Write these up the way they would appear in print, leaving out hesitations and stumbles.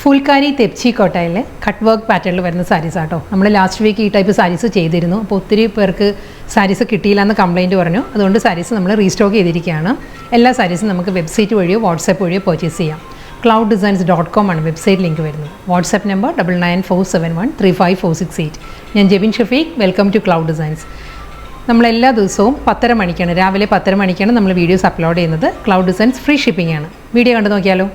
ഫുൾക്കാരി തെപ്ചി കോട്ടയിൽ cut work പാറ്റേണിൽ വരുന്ന സാരീസ് ആട്ടോ. നമ്മൾ ലാസ്റ്റ് വീക്ക് ഈ ടൈപ്പ് സാരീസ് ചെയ്തിരുന്നു. അപ്പോൾ ഒത്തിരി പേർക്ക് സാരീസ് കിട്ടിയില്ല എന്ന് കംപ്ലയിൻറ്റ് പറഞ്ഞു. അതുകൊണ്ട് സാരീസ് നമ്മൾ റീസ്റ്റോക്ക് ചെയ്തിരിക്കുകയാണ്. എല്ലാ സാരീസും നമുക്ക് വെബ്സൈറ്റ് വഴിയോ വാട്സാപ്പ് വഴിയോ പർച്ചേസ് ചെയ്യാം. clouddesigns.com ആണ് വെബ്സൈറ്റ് ലിങ്ക് വരുന്നത്. WhatsApp number 9947135468. ഞാൻ Jebin Shafeeq. Welcome to cloud designs. നമ്മളെല്ലാ ദിവസവും 10:30 മണിക്കാണ്, രാവിലെ 10:30 മണിക്കാണ് നമ്മൾ വീഡിയോസ് അപ്ലോഡ് ചെയ്യുന്നത്. ക്ലൗഡ് ഡിസൈൻസ് ഫ്രീ ഷിപ്പിംഗ് ആണ്. വീഡിയോ കണ്ടു നോക്കിയാലോ.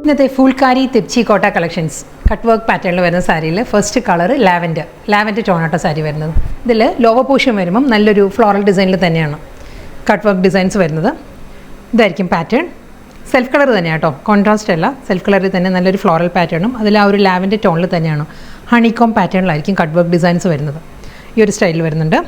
ഇന്നത്തെ ഫുൾക്കാരി തെപ്ചി കോട്ട കളക്ഷൻസ് കട്ട് വർക്ക് പാറ്റേണിൽ വരുന്ന സാരിയിൽ ഫസ്റ്റ് കളർ ലാവൻഡർ ടോണാട്ടോ സാരി വരുന്നത്. ഇതിൽ ലോവർ പോർഷൻ വരുമ്പം നല്ലൊരു ഫ്ലോറൽ ഡിസൈനിൽ തന്നെയാണ് കട്ട് വർക്ക് ഡിസൈൻസ് വരുന്നത്. ഇതായിരിക്കും പാറ്റേൺ. സെൽഫ് കളർ തന്നെയാണ് കേട്ടോ, കോൺട്രാസ്റ്റ് അല്ല. സെൽഫ് കളറിൽ തന്നെ നല്ലൊരു ഫ്ലോറൽ പാറ്റേണും അതിൽ ആ ഒരു ലാവൻഡർ ടോണിൽ തന്നെയാണ് ഹണികോം പാറ്റേണിലായിരിക്കും കട്ട് വർക്ക് ഡിസൈൻസ് വരുന്നത്. ഈ ഒരു സ്റ്റൈലിൽ വരുന്നുണ്ട്.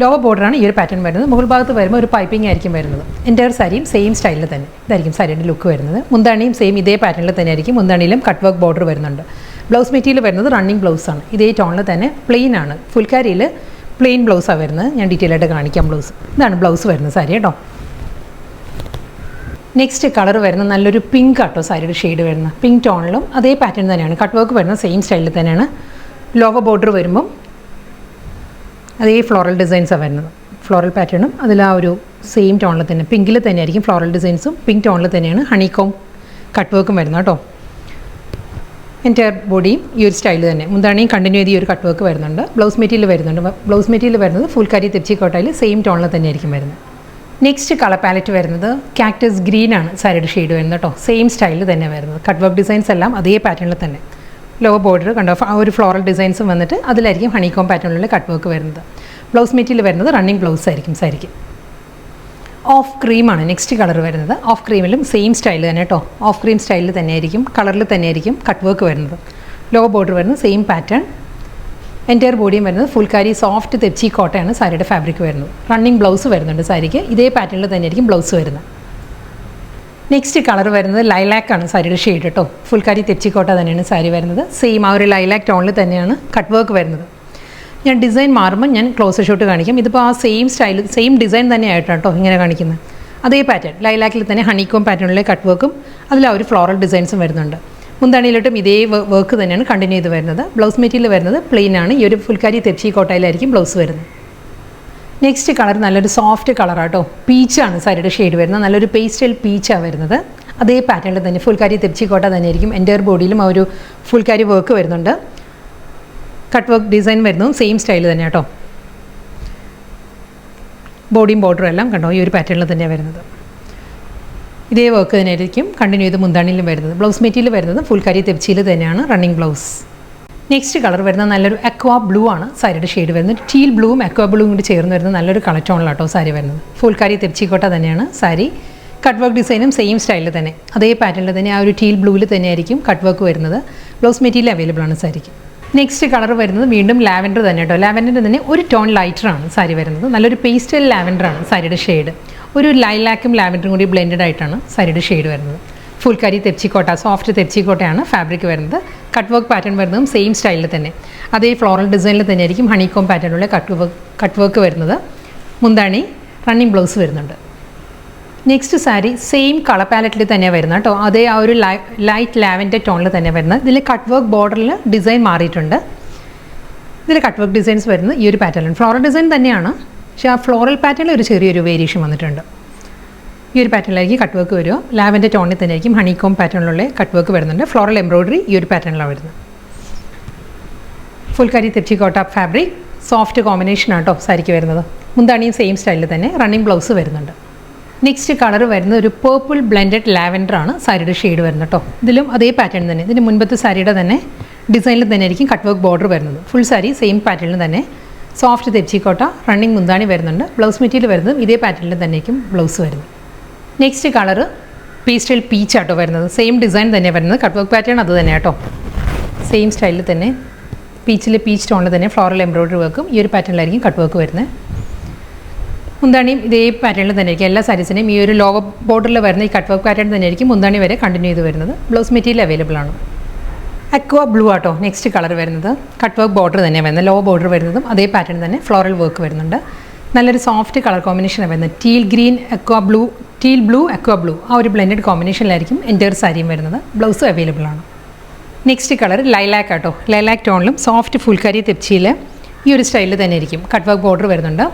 ലോവർ ബോർഡറാണ് ഈ ഒരു പാറ്റേൺ വരുന്നത്. മുകൾ ഭാഗത്ത് വരുമ്പോൾ ഒരു പൈപ്പിംഗ് ആയിരിക്കും വരുന്നത്. എൻ്റയർ സാരിയും സെയിം സ്റ്റൈലിൽ തന്നെ ഇതായിരിക്കും സാരിയുടെ ലുക്ക് വരുന്നത്. മുന്താണിയും സെയിം ഇതേ പാറ്റേണിൽ തന്നെ ആയിരിക്കും. മുന്താണിയിലും കട്ട് വർക്ക് ബോർഡർ വരുന്നുണ്ട്. ബ്ലൗസ് മെറ്റീരിയൽ വരുന്നത് റണ്ണിങ് ബ്ലൗസാണ്. ഇതേ ടോണിൽ തന്നെ പ്ലെയിൻ ആണ്. ഫുൾക്കാരിയിൽ പ്ലെയിൻ ബ്ലൗസാണ് വരുന്നത്. ഞാൻ ഡീറ്റെയിൽ ആയിട്ട് കാണിക്കാം ബ്ലൗസ്. ഇതാണ് ബ്ലൗസ് വരുന്നത് സാരി കേട്ടോ. നെക്സ്റ്റ് കളർ വരുന്നത് നല്ലൊരു പിങ്ക് ആട്ടോ സാരിയുടെ ഷെയ്ഡ് വരുന്നത്. പിങ്ക് ടോണിലും അതേ പാറ്റേൺ തന്നെയാണ്. കട്ട് വർക്ക് വരുന്നത് സെയിം സ്റ്റൈലിൽ തന്നെയാണ്. ലോവർ ബോർഡർ വരുമ്പം അതേ ഫ്ലോറൽ ഡിസൈൻസാണ് വരുന്നത്. ഫ്ലോറൽ പാറ്റേണും അതിൽ ആ ഒരു സെയിം ടോണിൽ തന്നെ പിങ്കിൽ തന്നെയായിരിക്കും ഫ്ലോറൽ ഡിസൈൻസും. പിങ്ക് ടോണിൽ തന്നെയാണ് ഹണികോം കട്ട് വർക്കും വരുന്നത് കേട്ടോ. എൻ്റയർ ബോഡിയും ഈ ഒരു സ്റ്റൈൽ തന്നെ. മുന്താണിയും കണ്ടിന്യൂ ചെയ്ത് ഈ ഒരു കട്ട് വർക്ക് വരുന്നുണ്ട്. ബ്ലൗസ് മെറ്റീരിയൽ വരുന്നുണ്ട്. ബ്ലൗസ് മെറ്റീരിയൽ വരുന്നത് ഫുൾക്കാരി തെപ്ചി കോട്ടയിൽ സെയിം ടോണിൽ തന്നെയായിരിക്കും വരുന്നത്. നെക്സ്റ്റ് കളർ പാലറ്റ് വരുന്നത് കാക്ടസ് ഗ്രീൻ ആണ് സാരിയുടെ ഷെയ്ഡ് വരുന്നത് കേട്ടോ. സെയിം സ്റ്റൈലിൽ തന്നെ വരുന്നത്. കട്ട് വർക്ക് ഡിസൈൻസ് എല്ലാം അതേ പാറ്റേണിൽ തന്നെ. ലോവർ ബോർഡർ കണ്ടോ, ആ ഒരു ഫ്ലോറൽ ഡിസൈൻസും വന്നിട്ട് അതിലായിരിക്കും ഹണികോം പാറ്റേണിലുള്ള കട്ട് വർക്ക് വരുന്നത്. ബ്ലൗസ് മെറ്റീരിയൽ വരുന്നത് റണ്ണിങ് ബ്ലൗസ് ആയിരിക്കും സാരിക്ക്. ഓഫ് ക്രീമാണ് നെക്സ്റ്റ് കളർ വരുന്നത്. ഓഫ് ക്രീമിലും സെയിം സ്റ്റൈൽ തന്നെ കേട്ടോ. ഓഫ് ക്രീം സ്റ്റൈലിൽ തന്നെയായിരിക്കും, കളറിൽ തന്നെയായിരിക്കും കട്ട് വർക്ക് വരുന്നത്. ലോവർ ബോർഡർ വരുന്നത് സെയിം പാറ്റേൺ. എൻ്റയർ ബോഡിയും വരുന്നത് ഫുൾക്കാരി സോഫ്റ്റ് തെപ്ചി കോട്ടയാണ് സാരിയുടെ ഫാബ്രിക് വരുന്നത്. റണ്ണിങ് ബ്ലൗസ് വരുന്നുണ്ട് സാരിക്ക്. ഇതേ പാറ്റേണിൽ തന്നെയായിരിക്കും ബ്ലൗസ് വരുന്നത്. നെക്സ്റ്റ് കളർ വരുന്നത് ലൈലാക്ക് ആണ് സാരിയുടെ ഷെയ്ഡ് കേട്ടോ. ഫുൾക്കാരി തെപ്ചി കോട്ട തന്നെയാണ് സാരി വരുന്നത്. സെയിം ആ ഒരു ലൈലാക്ക് ടോണിൽ തന്നെയാണ് കട്ട് വർക്ക് വരുന്നത്. ഞാൻ ഡിസൈൻ മാറുമ്പോൾ ഞാൻ ക്ലോസർ ഷോട്ട് കാണിക്കും. ഇതിപ്പോൾ ആ സെയിം സ്റ്റൈൽ സെയിം ഡിസൈൻ തന്നെയായിട്ടാണ് കേട്ടോ ഇങ്ങനെ കാണിക്കുന്നത്. അതേ പാറ്റേൺ ലൈലാക്കിൽ തന്നെ ഹണികോം പാറ്റേണിലെ കട്ട് വർക്കും അതിൽ ആ ഒരു ഫ്ലോറൽ ഡിസൈൻസും വരുന്നുണ്ട്. മുന്താണിയിലോട്ടും ഇതേ വർക്ക് തന്നെയാണ് കണ്ടിന്യൂ ചെയ്ത് വരുന്നത്. ബ്ലൗസ് മെറ്റീരിയൽ വരുന്നത് പ്ലെയിൻ ആണ്. ഈ ഒരു ഫുൾക്കാരി തെപ്ചി കോട്ടയിലായിരിക്കും ബ്ലൗസ് വരുന്നത്. നെക്സ്റ്റ് കളർ നല്ലൊരു സോഫ്റ്റ് കളറാട്ടോ. പീച്ചാണ് സാരിയുടെ ഷെയ്ഡ് വരുന്നത്. നല്ലൊരു പേസ്റ്റൽ പീച്ചാണ് വരുന്നത്. അതേ പാറ്റേണിൽ തന്നെ ഫുൾക്കാരി തെപ്ചി കോട്ട തന്നെയായിരിക്കും. എൻ്റയർ ബോഡിയിലും ആ ഒരു ഫുൾക്കാരി വർക്ക് വരുന്നുണ്ട്. കട്ട് വർക്ക് ഡിസൈൻ വരുന്നതും സെയിം സ്റ്റൈൽ തന്നെ കേട്ടോ. ബോഡിയും ബോർഡറും എല്ലാം കണ്ടോ ഈ ഒരു പാറ്റേണിൽ തന്നെയാണ് വരുന്നത്. ഇതേ വർക്ക് തന്നെയായിരിക്കും കണ്ടിന്യൂ ചെയ്ത് മുന്താണിയിലും വരുന്നത്. ബ്ലൗസ് മെറ്റീരിയൽ വരുന്നത് ഫുൾക്കാരി തെപ്ചിയിൽ തന്നെയാണ് റണ്ണിങ് ബ്ലൗസ്. നെക്സ്റ്റ് കളർ വരുന്നത് നല്ലൊരു അക്വാ ബ്ലൂ ആണ് സാരിയുടെ ഷെയ്ഡ് വരുന്നത്. ടീൽ ബ്ലൂവും അക്വാ ബ്ലൂവും കൂടി ചേർന്ന് വരുന്നത് നല്ലൊരു കളർ ടോണിലാട്ടോ സാരി വരുന്നത്. ഫുൾക്കാരി തെപ്ചി കോട്ട തന്നെയാണ് സാരി. കട്ട് വർക്ക് ഡിസൈനും സെയിം സ്റ്റൈലിൽ തന്നെ അതേ പാറ്റേണിൽ തന്നെ ആ ഒരു ടീൽ ബ്ലൂവിൽ തന്നെയായിരിക്കും കട്ട് വർക്ക് വരുന്നത്. ബ്ലൗസ് മെറ്റീരിയൽ അവൈലബിൾ ആണ് സാരിക്ക്. നെക്സ്റ്റ് കളർ വരുന്നത് വീണ്ടും ലാവൻഡർ തന്നെ കേട്ടോ. ലാവൻഡറിൻ്റെ തന്നെ ഒരു ടോൺ ലൈറ്ററാണ് സാരി വരുന്നത്. നല്ലൊരു പേസ്റ്റൽ ലാവൻഡറാണ് സാരിയുടെ ഷെയ്ഡ്. ഒരു ലൈലാക്കും ലാവൻഡറും കൂടി ബ്ലെൻഡഡ് ആയിട്ടാണ് സാരിയുടെ ഷെയ്ഡ് വരുന്നത്. ഫുൾക്കാരി തെപ്ചി കോട്ട സോഫ്റ്റ് തെപ്ചി കോട്ടയാണ് ഫാബ്രിക് വരുന്നത്. കട്ട് വർക്ക് പാറ്റേൺ വരുന്നതും സെയിം സ്റ്റൈലിൽ തന്നെ അതേ ഫ്ലോറൽ ഡിസൈനിൽ തന്നെയായിരിക്കും ഹണികോം പാറ്റേണിലുള്ള കട്ട് വർക്ക് വരുന്നത്. മുന്താണി റണ്ണിങ് ബ്ലൗസ് വരുന്നുണ്ട്. നെക്സ്റ്റ് സാരി സെയിം കളർ പാലറ്റിൽ തന്നെയാണ് വരുന്നത് കേട്ടോ. അതേ ആ ഒരു ലൈറ്റ് ലാവൻഡർ ടോണിൽ തന്നെ വരുന്നത്. ഇതിൽ കട്ട് വർക്ക് ബോർഡറിൽ ഡിസൈൻ മാറിയിട്ടുണ്ട്. ഇതിൽ കട്ട് വർക്ക് ഡിസൈൻസ് വരുന്നത് ഈ ഒരു പാറ്റേണിലാണ്. ഫ്ലോറൽ ഡിസൈൻ തന്നെയാണ്, പക്ഷേ ആ ഫ്ലോറൽ പാറ്റേണിൽ ഒരു ചെറിയൊരു വേരിയേഷൻ വന്നിട്ടുണ്ട്. ഈ ഒരു പാറ്റേണിലായിരിക്കും കട്ട് വർക്ക് വരിക. ലാവൻഡർ ടോണിൽ തന്നെയായിരിക്കും ഹണികോം പാറ്റേണിലുള്ള കട്ട് വർക്ക് വരുന്നുണ്ട്. ഫ്ലോറൽ എംബ്രോയിഡറി ഈ ഒരു പാറ്റേണിലാണ് വരുന്നത്. ഫുൾക്കാരി തെപ്ചി കോട്ട ഫാബ്രിക് സോഫ്റ്റ് കോമ്പിനേഷൻ ആട്ടോ സാരിക്ക് വരുന്നത്. മുന്താണിയും സെയിം സ്റ്റൈലിൽ തന്നെ റണ്ണിങ് ബ്ലൗസ് വരുന്നുണ്ട്. നെക്സ്റ്റ് കളർ വരുന്നത് ഒരു പേർപ്പിൾ ബ്ലെൻഡഡ് ലാവൻഡർ ആണ് സാരിയുടെ ഷെയ്ഡ് വരുന്നത് കേട്ടോ. ഇതിലും അതേ പാറ്റേൺ തന്നെ. ഇതിന് മുൻപത്തെ സാരിയുടെ തന്നെ ഡിസൈനിൽ തന്നെ ആയിരിക്കും കട്ട് വർക്ക് ബോർഡർ വരുന്നത്. ഫുൾ സാരി സെയിം പാറ്റേണിൽ തന്നെ സോഫ്റ്റ് തെപ്ചി കോട്ട റണ്ണിങ് മുന്താണി വരുന്നുണ്ട്. ബ്ലൗസ് മെറ്റീരിയൽ വരുന്നത് ഇതേ പാറ്റേണിൽ തന്നെയായിരിക്കും ബ്ലൗസ് വരുന്നത്. നെക്സ്റ്റ് കളർ പേസ്റ്റൽ പീച്ച് ആട്ടോ വരുന്നത്. സെയിം ഡിസൈൻ തന്നെ വരുന്നത്. കട്ട് വർക്ക് പാറ്റേൺ അത് തന്നെ കേട്ടോ. സെയിം സ്റ്റൈലിൽ തന്നെ പീച്ച് ടോണിൽ തന്നെ ഫ്ലോറൽ എംബ്രോയിഡറി വർക്കും ഈ ഒരു പാറ്റേണിലായിരിക്കും കട്ട് വർക്ക് വരുന്നത്. മുന്താണിയും ഇതേ പാറ്റേണിൽ തന്നെയായിരിക്കും. എല്ലാ സാരീസിനെയും ഈ ഒരു ലോവർ ബോർഡറിൽ വരുന്ന ഈ കട്ട് വർക്ക് പാറ്റേൺ തന്നെയായിരിക്കും മുന്താണി വരെ കണ്ടിന്യൂ ചെയ്ത് വരുന്നത്. ബ്ലൗസ് മെറ്റീരിയൽ അവൈലബിൾ ആണ്. അക്വാ ബ്ലൂ ആട്ടോ നെക്സ്റ്റ് കളർ വരുന്നത്. കട്ട് വർക്ക് ബോർഡർ തന്നെ വരുന്നത്. ലോവർ ബോർഡർ വരുന്നതും അതേ പാറ്റേൺ തന്നെ ഫ്ലോറൽ വർക്ക് വരുന്നുണ്ട്. നല്ലൊരു സോഫ്റ്റ് കളർ കോമ്പിനേഷനാണ് വരുന്നത്. ടീൽ ഗ്രീൻ അക്വാ blue teal blue aqua blue ആ ഒരു ബ്ലെൻഡഡ് കോമ്പിനേഷനിലായിരിക്കും എൻ്റയർ സാരിയും വരുന്നത്. ബ്ലൗസും അവൈലബിൾ ആണ്. നെക്സ്റ്റ് കളർ ലൈലാക്ക് ആട്ടോ. ലൈലാക്ക് ടോണിലും സോഫ്റ്റ് ഫുൾക്കാരി തെച്ചിയിൽ ഈ ഒരു സ്റ്റൈലിൽ തന്നെ ആയിരിക്കും. കട്ട് വർക്ക് ബോർഡർ വരുന്നുണ്ട്.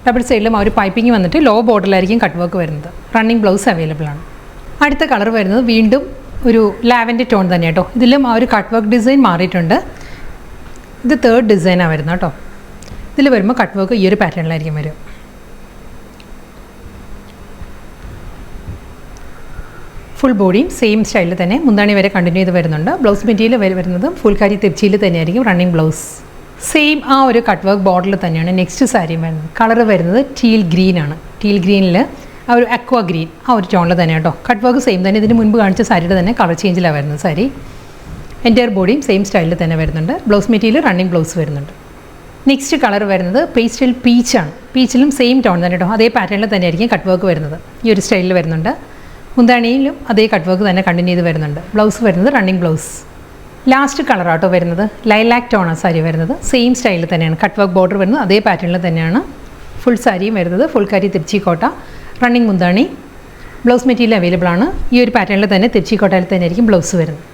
ഡബിൾ സൈഡിലും ആ ഒരു പൈപ്പിംഗ് വന്നിട്ട് ലോ ബോർഡറിലായിരിക്കും കട്ട് വർക്ക് വരുന്നത്. റണ്ണിങ് ബ്ലൗസ് അവൈലബിൾ ആണ്. അടുത്ത കളർ വരുന്നത് വീണ്ടും ഒരു ലാവൻഡർ ടോൺ തന്നെ കേട്ടോ. ഇതിലും ആ ഒരു കട്ട് വർക്ക് ഡിസൈൻ മാറിയിട്ടുണ്ട്. ഇത് 3rd ഡിസൈനാണ് വരുന്നത് കേട്ടോ. ഇതിൽ വരുമ്പോൾ കട്ട് വർക്ക് ഈ ഒരു പാറ്റേണിലായിരിക്കും വരും. ഫുൾ ബോഡിയും സെയിം സ്റ്റൈലിൽ തന്നെ മുന്താണി വരെ കണ്ടിന്യൂ ചെയ്ത് വരുന്നുണ്ട്. ബ്ലൗസ് മെറ്റീരിയൽ വരുന്നതും ഫുൾക്കാരി തെച്ചിയിൽ തന്നെയായിരിക്കും റണ്ണിങ് ബ്ലൗസ്. സെയിം ആ ഒരു കട്ട് വർക്ക് ബോർഡറിൽ തന്നെയാണ് നെക്സ്റ്റ് സാരിയും വരുന്നത്. കളർ വരുന്നത് ടീൽ ഗ്രീൻ ആണ്. ടീൽ ഗ്രീനിൽ ആ ഒരു അക്വ ഗ്രീൻ ആ ഒരു ടോണിൽ തന്നെ കേട്ടോ. കട്ട് വർക്ക് സെയിം തന്നെ. ഇതിന് മുൻപ് കാണിച്ച സാരിയുടെ തന്നെ കളർ ചേഞ്ചിലാണ് വരുന്നത് സാരി. എൻ്റയർ ബോഡിയും സെയിം സ്റ്റൈലിൽ തന്നെ വരുന്നുണ്ട്. ബ്ലൗസ് മെറ്റീരിയൽ റണ്ണിങ് ബ്ലൗസ് വരുന്നുണ്ട്. നെക്സ്റ്റ് കളർ വരുന്നത് പേസ്റ്റൽ പീച്ചാണ്. പീച്ചിലും സെയിം ടോൺ തന്നെ കേട്ടോ. അതേ പാറ്റേണിൽ തന്നെയായിരിക്കും കട്ട് വർക്ക് വരുന്നത്. ഈ ഒരു സ്റ്റൈലിൽ വരുന്നുണ്ട്. മുന്താണിയിലും അതേ കട്ട് വർക്ക് തന്നെ കണ്ടിന്യൂ ചെയ്ത് വരുന്നുണ്ട്. ബ്ലൗസ് വരുന്നത് റണ്ണിങ് ബ്ലൗസ്. ലാസ്റ്റ് കളർ ആട്ടോ വരുന്നത് ലൈലാക്ക് ടോണാണ് സാരി വരുന്നത്. സെയിം സ്റ്റൈലിൽ തന്നെയാണ് കട്ട് വർക്ക് ബോർഡർ വരുന്നത്. അതേ പാറ്റേണിൽ തന്നെയാണ് ഫുൾ സാരിയും വരുന്നത്. ഫുൾക്കാരി തിരുച്ചിക്കോട്ട റണ്ണിങ് മുന്താണി. ബ്ലൗസ് മെറ്റീരിയൽ അവൈലബിൾ ആണ്. ഈ ഒരു പാറ്റേണിൽ തന്നെ തിരുച്ചിക്കോട്ടയിൽ തന്നെ ആയിരിക്കും ബ്ലൗസ് വരുന്നത്.